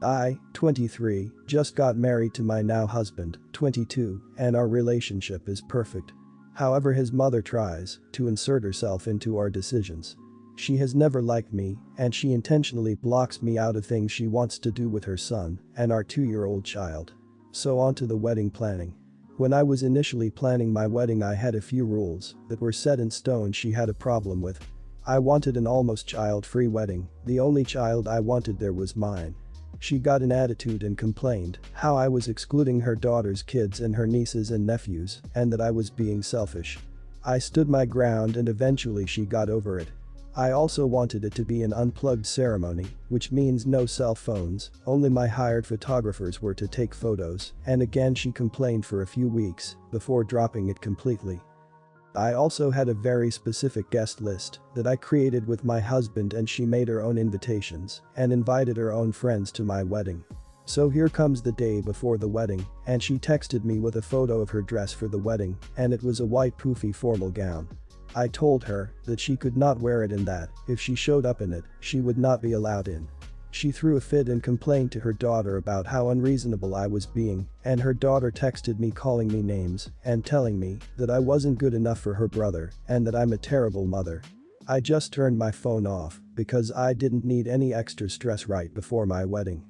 I, 23, just got married to my now husband, 22, and our relationship is perfect. However, his mother tries to insert herself into our decisions. She has never liked me, and she intentionally blocks me out of things she wants to do with her son and our 2-year-old child. So on to the wedding planning. When I was initially planning my wedding, I had a few rules that were set in stone she had a problem with. I wanted an almost child-free wedding. The only child I wanted there was mine. She got an attitude and complained how I was excluding her daughter's kids and her nieces and nephews, and that I was being selfish. I stood my ground and eventually she got over it. I also wanted it to be an unplugged ceremony, which means no cell phones, only my hired photographers were to take photos, and again she complained for a few weeks before dropping it completely. I also had a very specific guest list that I created with my husband, and she made her own invitations and invited her own friends to my wedding. So here comes the day before the wedding, and she texted me with a photo of her dress for the wedding, and it was a white poofy formal gown. I told her that she could not wear it and that if she showed up in it, she would not be allowed in. She threw a fit and complained to her daughter about how unreasonable I was being, and her daughter texted me calling me names and telling me that I wasn't good enough for her brother and that I'm a terrible mother. I just turned my phone off because I didn't need any extra stress right before my wedding.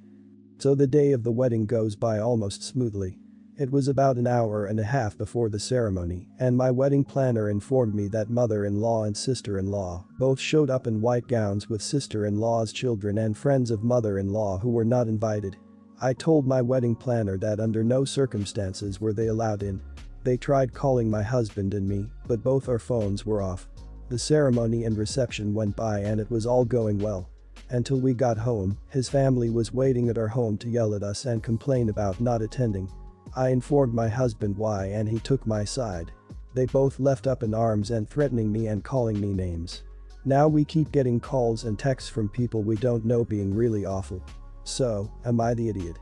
So the day of the wedding goes by almost smoothly. It was about an hour and a half before the ceremony, and my wedding planner informed me that mother-in-law and sister-in-law both showed up in white gowns with sister-in-law's children and friends of mother-in-law who were not invited. I told my wedding planner that under no circumstances were they allowed in. They tried calling my husband and me, but both our phones were off. The ceremony and reception went by and it was all going well. Until we got home, his family was waiting at our home to yell at us and complain about not attending. I informed my husband why and he took my side. They both left up in arms and threatening me and calling me names. Now we keep getting calls and texts from people we don't know being really awful. So, am I the idiot?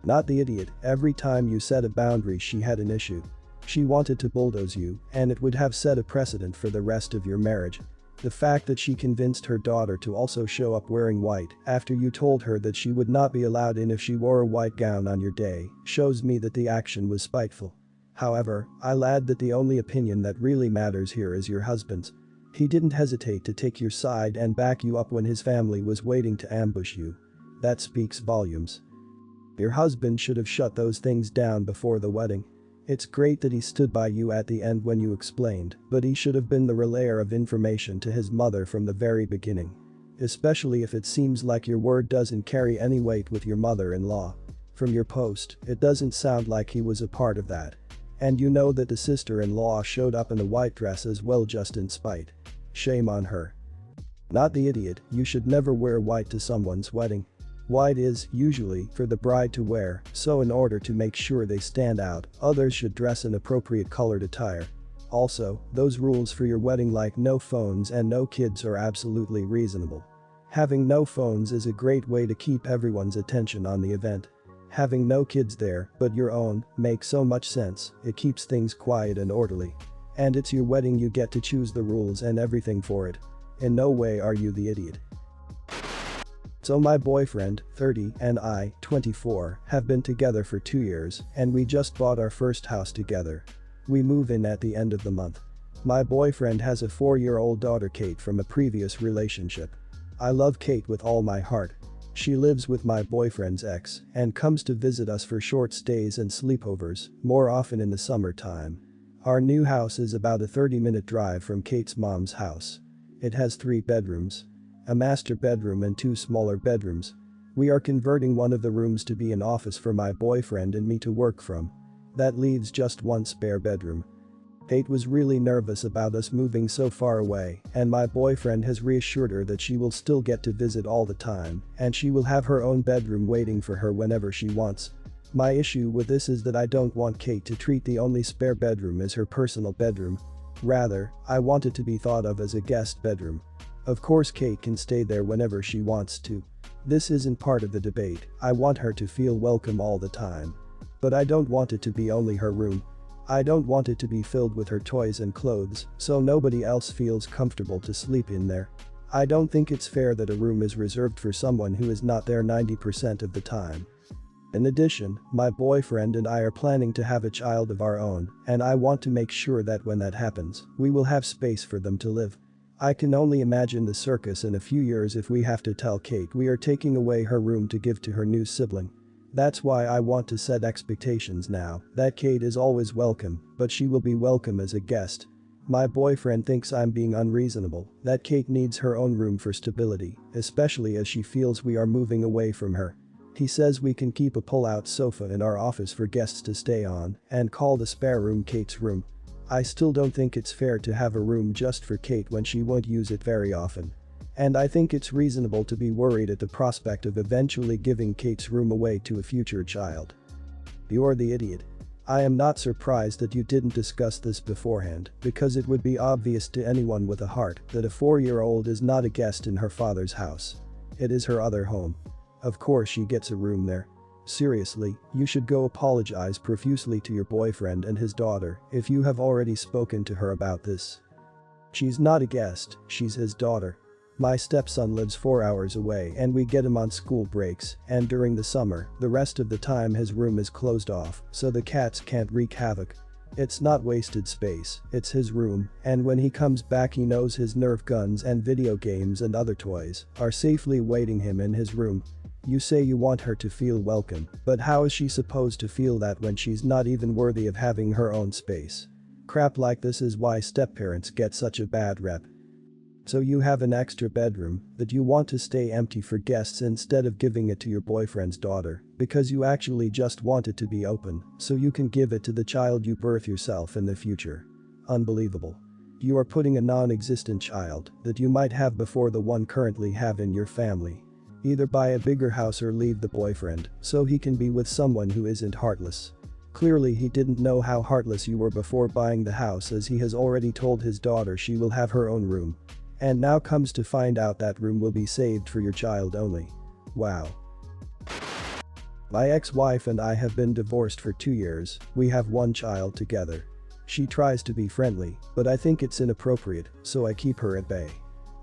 Not the idiot. Every time you set a boundary she had an issue. She wanted to bulldoze you, and it would have set a precedent for the rest of your marriage. The fact that she convinced her daughter to also show up wearing white after you told her that she would not be allowed in if she wore a white gown on your day shows me that the action was spiteful. However, I'll add that the only opinion that really matters here is your husband's. He didn't hesitate to take your side and back you up when his family was waiting to ambush you. That speaks volumes. Your husband should have shut those things down before the wedding. It's great that he stood by you at the end when you explained, but he should have been the relayer of information to his mother from the very beginning. Especially if it seems like your word doesn't carry any weight with your mother-in-law. From your post, it doesn't sound like he was a part of that. And you know that the sister-in-law showed up in a white dress as well just in spite. Shame on her. Not the idiot, you should never wear white to someone's wedding. White is, usually, for the bride to wear, so in order to make sure they stand out, others should dress in appropriate colored attire. Also, those rules for your wedding like no phones and no kids are absolutely reasonable. Having no phones is a great way to keep everyone's attention on the event. Having no kids there, but your own, makes so much sense, it keeps things quiet and orderly. And it's your wedding, you get to choose the rules and everything for it. In no way are you the idiot. So my boyfriend, 30, and I, 24, have been together for 2 years, and we just bought our first house together. We move in at the end of the month. My boyfriend has a 4-year-old daughter, Kate, from a previous relationship. I love Kate with all my heart. She lives with my boyfriend's ex and comes to visit us for short stays and sleepovers, more often in the summertime. Our new house is about a 30-minute drive from Kate's mom's house. It has 3 bedrooms. A master bedroom and 2 smaller bedrooms. We are converting one of the rooms to be an office for my boyfriend and me to work from. That leaves just 1 spare bedroom. Kate was really nervous about us moving so far away, and my boyfriend has reassured her that she will still get to visit all the time, and she will have her own bedroom waiting for her whenever she wants. My issue with this is that I don't want Kate to treat the only spare bedroom as her personal bedroom. Rather, I want it to be thought of as a guest bedroom. Of course, Kate can stay there whenever she wants to. This isn't part of the debate. I want her to feel welcome all the time. But I don't want it to be only her room. I don't want it to be filled with her toys and clothes, so nobody else feels comfortable to sleep in there. I don't think it's fair that a room is reserved for someone who is not there 90% of the time. In addition, my boyfriend and I are planning to have a child of our own, and I want to make sure that when that happens, we will have space for them to live. I can only imagine the circus in a few years if we have to tell Kate we are taking away her room to give to her new sibling. That's why I want to set expectations now, that Kate is always welcome, but she will be welcome as a guest. My boyfriend thinks I'm being unreasonable, that Kate needs her own room for stability, especially as she feels we are moving away from her. He says we can keep a pull-out sofa in our office for guests to stay on and call the spare room Kate's room. I still don't think it's fair to have a room just for Kate when she won't use it very often. And I think it's reasonable to be worried at the prospect of eventually giving Kate's room away to a future child. You're the idiot. I am not surprised that you didn't discuss this beforehand, because it would be obvious to anyone with a heart that a 4-year-old is not a guest in her father's house. It is her other home. Of course she gets a room there. Seriously, you should go apologize profusely to your boyfriend and his daughter if you have already spoken to her about this. She's not a guest, she's his daughter. My stepson lives 4 hours away and we get him on school breaks, and during the summer, the rest of the time his room is closed off so the cats can't wreak havoc. It's not wasted space, it's his room, and when he comes back he knows his Nerf guns and video games and other toys are safely waiting him in his room. You say you want her to feel welcome, but how is she supposed to feel that when she's not even worthy of having her own space? Crap like this is why stepparents get such a bad rep. So you have an extra bedroom that you want to stay empty for guests instead of giving it to your boyfriend's daughter because you actually just want it to be open so you can give it to the child you birth yourself in the future. Unbelievable. You are putting a non-existent child that you might have before the one currently have in your family. Either buy a bigger house or leave the boyfriend so he can be with someone who isn't heartless. Clearly he didn't know how heartless you were before buying the house, as he has already told his daughter she will have her own room. And now comes to find out that room will be saved for your child only. Wow. My ex-wife and I have been divorced for 2 years, we have one child together. She tries to be friendly, but I think it's inappropriate, so I keep her at bay.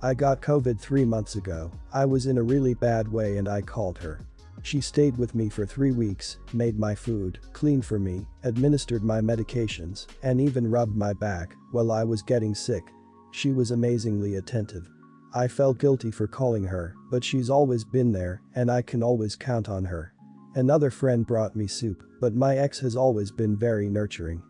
I got COVID 3 months ago, I was in a really bad way and I called her. She stayed with me for 3 weeks, made my food, cleaned for me, administered my medications, and even rubbed my back while I was getting sick. She was amazingly attentive. I felt guilty for calling her, but she's always been there and I can always count on her. Another friend brought me soup, but my ex has always been very nurturing.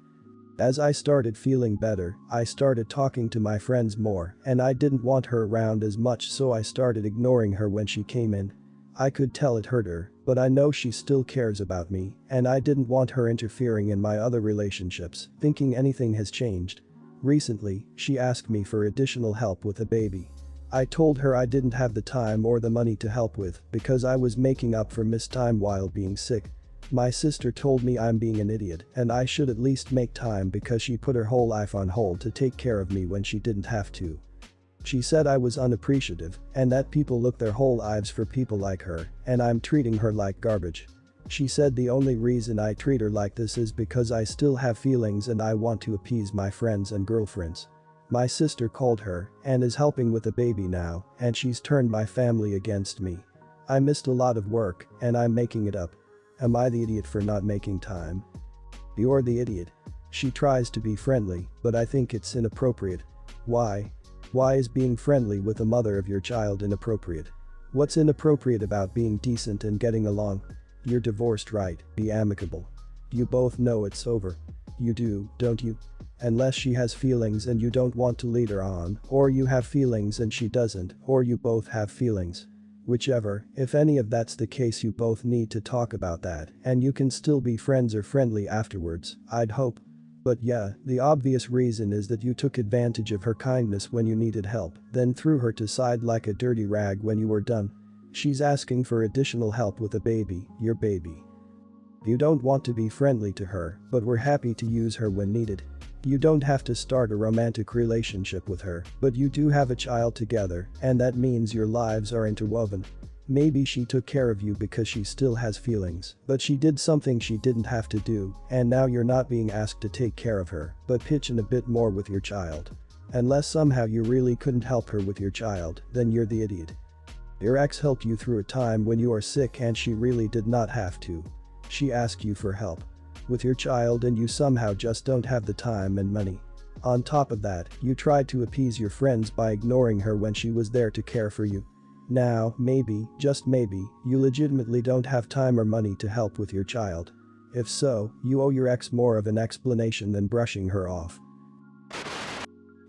As I started feeling better, I started talking to my friends more and I didn't want her around as much, so I started ignoring her when she came in. I could tell it hurt her, but I know she still cares about me and I didn't want her interfering in my other relationships, thinking anything has changed. Recently, she asked me for additional help with a baby. I told her I didn't have the time or the money to help with because I was making up for missed time while being sick. My sister told me I'm being an idiot and I should at least make time because she put her whole life on hold to take care of me when she didn't have to. She said I was unappreciative and that people look their whole lives for people like her and I'm treating her like garbage. She said the only reason I treat her like this is because I still have feelings and I want to appease my friends and girlfriends. My sister called her and is helping with the baby now, and she's turned my family against me. I missed a lot of work and I'm making it up. Am I the idiot for not making time? You're the idiot. She tries to be friendly, but I think it's inappropriate. Why? Why is being friendly with the mother of your child inappropriate? What's inappropriate about being decent and getting along? You're divorced, right? Be amicable. You both know it's over. You do, don't you? Unless she has feelings and you don't want to lead her on, or you have feelings and she doesn't, or you both have feelings. Whichever, if any of that's the case, you both need to talk about that and you can still be friends or friendly afterwards, I'd hope. But yeah, the obvious reason is that you took advantage of her kindness when you needed help, then threw her to side like a dirty rag when you were done. She's asking for additional help with a baby, your baby. You don't want to be friendly to her, but we're happy to use her when needed. You don't have to start a romantic relationship with her, but you do have a child together, and that means your lives are interwoven. Maybe she took care of you because she still has feelings, but she did something she didn't have to do, and now you're not being asked to take care of her, but pitch in a bit more with your child. Unless somehow you really couldn't help her with your child, then you're the idiot. Your ex helped you through a time when you are sick and she really did not have to. She asked you for help with your child and you somehow just don't have the time and money. On top of that, you tried to appease your friends by ignoring her when she was there to care for you. Now, maybe, just maybe, you legitimately don't have time or money to help with your child. If so, you owe your ex more of an explanation than brushing her off.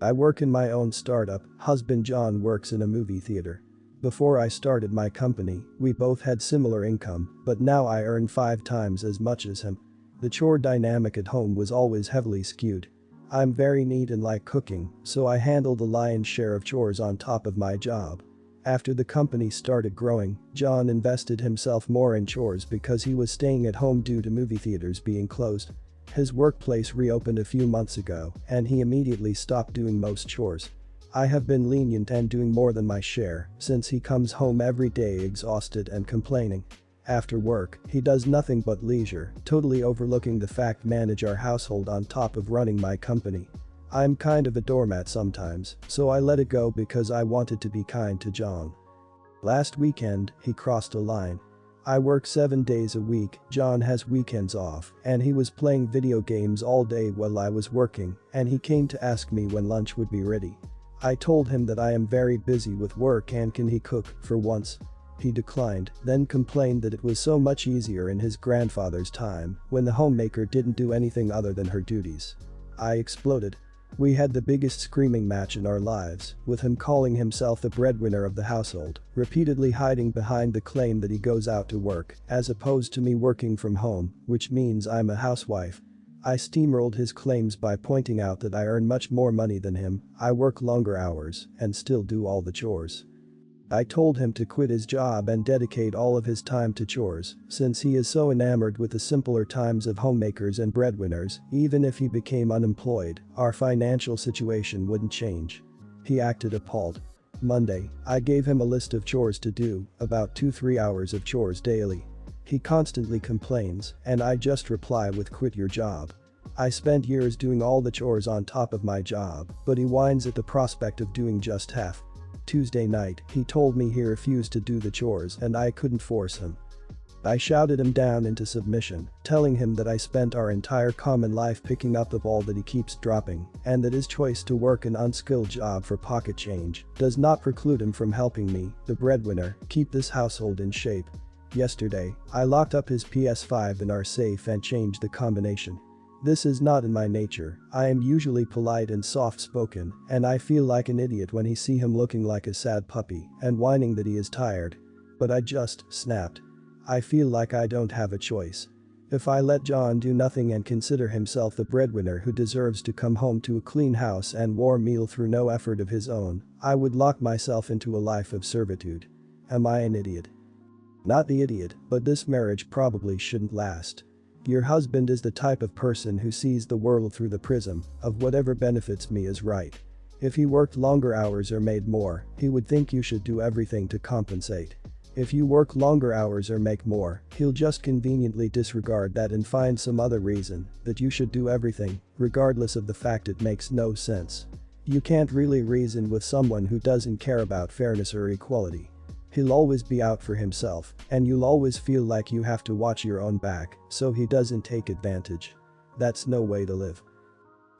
I work in my own startup. Husband John works in a movie theater. Before I started my company, we both had similar income, but now I earn 5 times as much as him. The chore dynamic at home was always heavily skewed. I'm very neat and like cooking, so I handle the lion's share of chores on top of my job. After the company started growing, John invested himself more in chores because he was staying at home due to movie theaters being closed. His workplace reopened a few months ago, and he immediately stopped doing most chores. I have been lenient and doing more than my share, since he comes home every day exhausted and complaining. After work, he does nothing but leisure, totally overlooking the fact manage our household on top of running my company. I'm kind of a doormat sometimes, so I let it go because I wanted to be kind to John. Last weekend, he crossed a line. I work 7 days a week, John has weekends off, and he was playing video games all day while I was working, and he came to ask me when lunch would be ready. I told him that I am very busy with work and can he cook for once. He declined, then complained that it was so much easier in his grandfather's time when the homemaker didn't do anything other than her duties. I exploded. We had the biggest screaming match in our lives, with him calling himself the breadwinner of the household, repeatedly hiding behind the claim that he goes out to work, as opposed to me working from home, which means I'm a housewife. I steamrolled his claims by pointing out that I earn much more money than him, I work longer hours, and still do all the chores. I told him to quit his job and dedicate all of his time to chores, since he is so enamored with the simpler times of homemakers and breadwinners. Even if he became unemployed, our financial situation wouldn't change. He acted appalled. Monday, I gave him a list of chores to do, about 2-3 hours of chores daily. He constantly complains, and I just reply with quit your job. I spent years doing all the chores on top of my job, but he whines at the prospect of doing just half. Tuesday night, he told me he refused to do the chores and I couldn't force him. I shouted him down into submission, telling him that I spent our entire common life picking up the ball that he keeps dropping, and that his choice to work an unskilled job for pocket change does not preclude him from helping me, the breadwinner, keep this household in shape. Yesterday, I locked up his PS5 in our safe and changed the combination. This is not in my nature. I am usually polite and soft-spoken, and I feel like an idiot when I see him looking like a sad puppy and whining that he is tired. But I just snapped. I feel like I don't have a choice. If I let John do nothing and consider himself the breadwinner who deserves to come home to a clean house and warm meal through no effort of his own, I would lock myself into a life of servitude. Am I an idiot? Not the idiot, but this marriage probably shouldn't last. Your husband is the type of person who sees the world through the prism of whatever benefits me is right. If he worked longer hours or made more, he would think you should do everything to compensate. If you work longer hours or make more, he'll just conveniently disregard that and find some other reason that you should do everything, regardless of the fact it makes no sense. You can't really reason with someone who doesn't care about fairness or equality. He'll always be out for himself, and you'll always feel like you have to watch your own back so he doesn't take advantage. That's no way to live.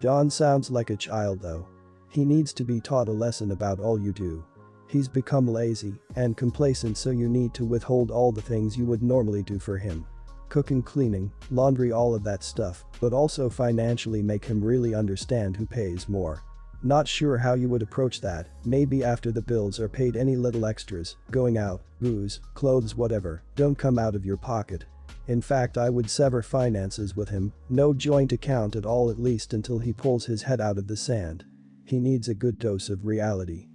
John sounds like a child though. He needs to be taught a lesson about all you do. He's become lazy and complacent, so you need to withhold all the things you would normally do for him. Cooking, cleaning, laundry, all of that stuff, but also financially make him really understand who pays more. Not sure how you would approach that. Maybe after the bills are paid, any little extras, going out, booze, clothes, whatever, don't come out of your pocket. In fact, I would sever finances with him, no joint account at all, at least until he pulls his head out of the sand. He needs a good dose of reality.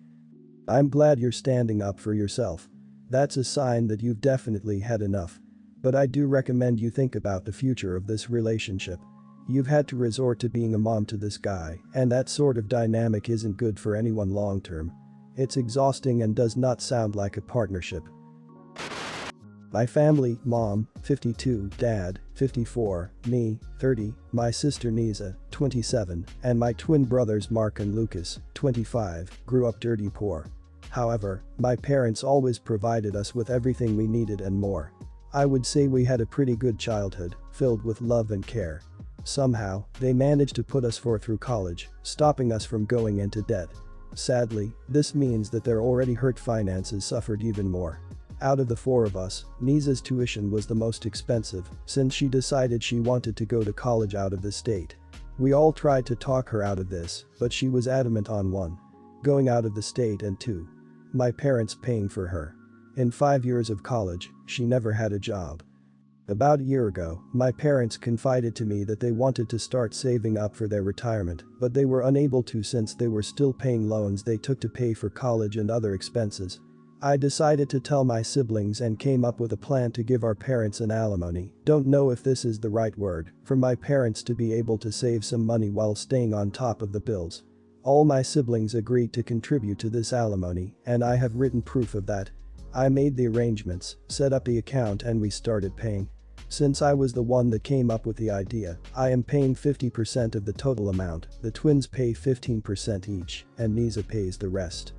I'm glad you're standing up for yourself. That's a sign that you've definitely had enough. But I do recommend you think about the future of this relationship. You've had to resort to being a mom to this guy, and that sort of dynamic isn't good for anyone long term. It's exhausting and does not sound like a partnership. My family: mom, 52, dad, 54, me, 30, my sister Nisa, 27, and my twin brothers Mark and Lucas, 25, grew up dirty poor. However, my parents always provided us with everything we needed and more. I would say we had a pretty good childhood, filled with love and care. Somehow, they managed to put us through college, stopping us from going into debt. Sadly, this means that their already hurt finances suffered even more. Out of the four of us, Nisa's tuition was the most expensive, since she decided she wanted to go to college out of the state. We all tried to talk her out of this, but she was adamant on one, going out of the state, and two, my parents paying for her. In 5 years of college, she never had a job. About a year ago, my parents confided to me that they wanted to start saving up for their retirement, but they were unable to since they were still paying loans they took to pay for college and other expenses. I decided to tell my siblings and came up with a plan to give our parents an alimony, don't know if this is the right word, for my parents to be able to save some money while staying on top of the bills. All my siblings agreed to contribute to this alimony, and I have written proof of that. I made the arrangements, set up the account, and we started paying. Since I was the one that came up with the idea, I am paying 50% of the total amount, the twins pay 15% each, and Nisa pays the rest.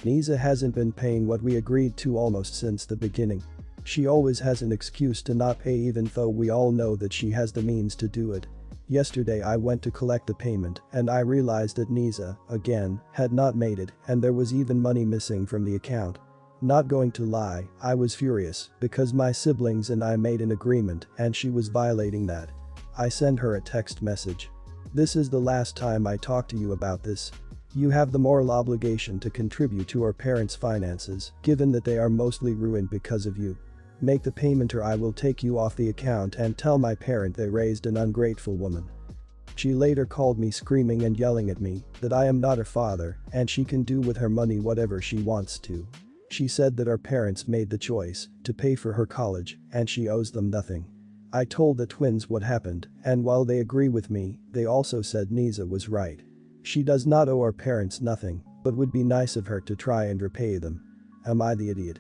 Nisa hasn't been paying what we agreed to almost since the beginning. She always has an excuse to not pay even though we all know that she has the means to do it. Yesterday I went to collect the payment and I realized that Nisa, again, had not made it and there was even money missing from the account. Not going to lie, I was furious because my siblings and I made an agreement and she was violating that. I sent her a text message. This is the last time I talk to you about this. You have the moral obligation to contribute to our parents' finances, given that they are mostly ruined because of you. Make the payment or I will take you off the account and tell my parent they raised an ungrateful woman. She later called me screaming and yelling at me that I am not her father and she can do with her money whatever she wants to. She said that our parents made the choice to pay for her college and she owes them nothing. I told the twins what happened and while they agree with me, they also said Nisa was right. She does not owe our parents nothing, but would be nice of her to try and repay them. Am I the idiot?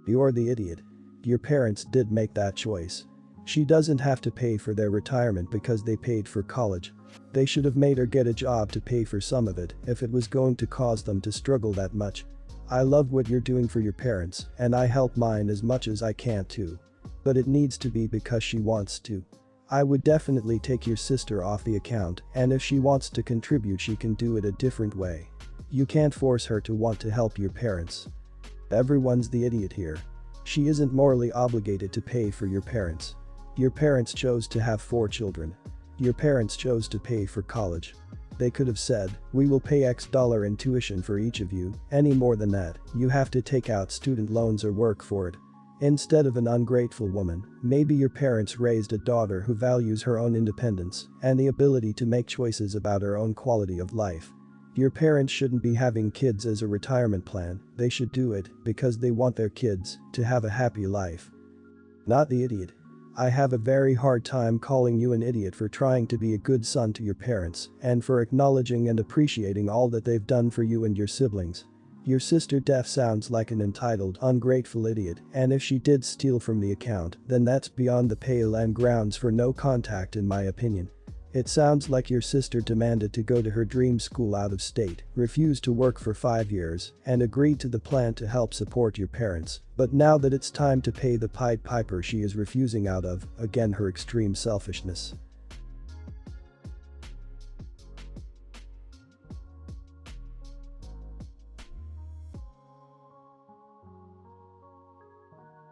You're the idiot. Your parents did make that choice. She doesn't have to pay for their retirement because they paid for college. They should have made her get a job to pay for some of it if it was going to cause them to struggle that much. I love what you're doing for your parents and I help mine as much as I can too. But it needs to be because she wants to. I would definitely take your sister off the account and if she wants to contribute she can do it a different way. You can't force her to want to help your parents. Everyone's the idiot here. She isn't morally obligated to pay for your parents. Your parents chose to have 4 children. Your parents chose to pay for college. They could have said, we will pay X dollar in tuition for each of you, any more than that, you have to take out student loans or work for it. Instead of an ungrateful woman, maybe your parents raised a daughter who values her own independence and the ability to make choices about her own quality of life. Your parents shouldn't be having kids as a retirement plan, they should do it because they want their kids to have a happy life. Not the idiot. I have a very hard time calling you an idiot for trying to be a good son to your parents and for acknowledging and appreciating all that they've done for you and your siblings. Your sister Def sounds like an entitled, ungrateful idiot, and if she did steal from the account, then that's beyond the pale and grounds for no contact in my opinion. It sounds like your sister demanded to go to her dream school out of state, refused to work for 5 years, and agreed to the plan to help support your parents, but now that it's time to pay the Pied Piper she is refusing out of, again her extreme selfishness.